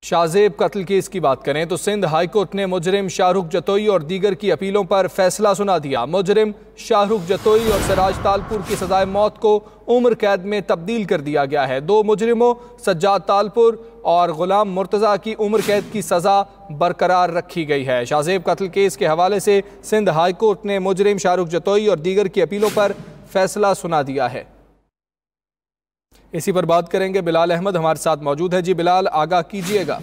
शाहजेब कत्ल केस की बात करें तो सिंध हाईकोर्ट ने मुजरिम शाहरुख जतोई और दीगर की अपीलों पर फैसला सुना दिया। मुजरिम शाहरुख जतोई और सिराज तालपुर की सजाए मौत को उम्र कैद में तब्दील कर दिया गया है। दो मुजरिमों सज्जाद तालपुर और गुलाम मुर्तज़ा की उम्र कैद की सजा बरकरार रखी गई है। शाहजेब कत्ल केस के हवाले से सिंध हाईकोर्ट ने मुजरिम शाहरुख जतोई और दीगर की अपीलों पर फैसला सुना दिया है। इसी पर बात करेंगे, बिलाल अहमद हमारे साथ मौजूद है। जी बिलाल, आगाह कीजिएगा।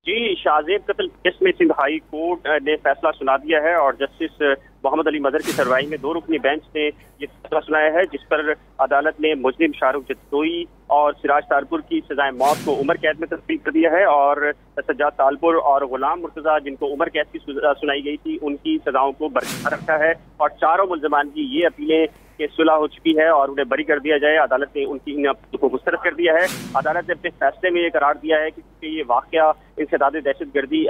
जी, शाहजेब कत्ल केस में सिंध हाई कोर्ट ने फैसला सुना दिया है और जस्टिस मोहम्मद अली मदर की सरवाई में 2 रुकनी बेंच ने ये फैसला सुनाया है, जिस पर अदालत ने मुजरिम शाहरुख जतोई और सिराज तालपुर की सजाए मौत को उम्र कैद में तब्दील कर दिया है और सज्जाद तालपुर और गुलाम मुर्तज़ा जिनको उम्र कैद की सुनाई गई थी उनकी सजाओं को बरकरार रखा है और चारों मुल्ज़मान की ये अपीलें कि सुलह हो चुकी है और उन्हें बरी कर दिया जाए। अदालत ने उनकी इन अपीलों को मुस्तरद कर दिया है। अदालत ने अपने फैसले में ये करार दिया है कि ये वाकया इंसदाद दहशतगर्दी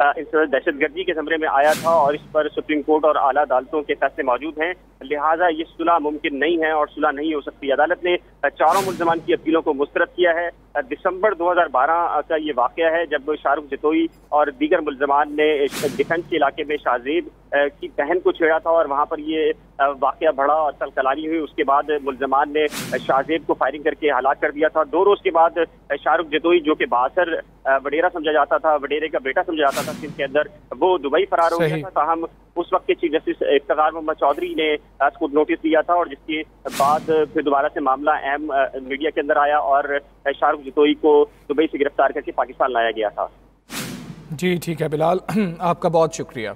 दहशतगर्दी के ज़मरे में आया था और इस पर सुप्रीम कोर्ट और आला अदालतों के फैसले मौजूद हैं, लिहाजा ये सुलह मुमकिन नहीं है और सुलह नहीं हो सकती। अदालत ने चारों मुल्ज़मान की अपीलों को मुस्तरद किया है। दिसंबर 2012 का ये वाकया है जब शाहरुख जतोई और दीगर मुल्ज़मान ने डिफेंस के इलाके में शाहजेब की बहन को छेड़ा था और वहाँ पर ये वाकया बढ़ा और कलकलानी हुई। उसके बाद मुल्ज़मान ने शाहजेब को फायरिंग करके हलाक कर दिया था। 2 रोज के बाद शाहरुख जतोई, जो कि बासर वडेरा समझा जाता था, वडेरे का बेटा समझा जाता था सिंध के अंदर, वो दुबई फरार हो गया था। ताहम उस वक्त के चीफ जस्टिस इफ्तिखार मोहम्मद चौधरी ने उसको नोटिस दिया था और जिसके बाद फिर दोबारा से मामला अहम मीडिया के अंदर आया और शाहरुख जतोई को दुबई से गिरफ्तार करके पाकिस्तान लाया गया था। जी ठीक है बिलाल, आपका बहुत शुक्रिया।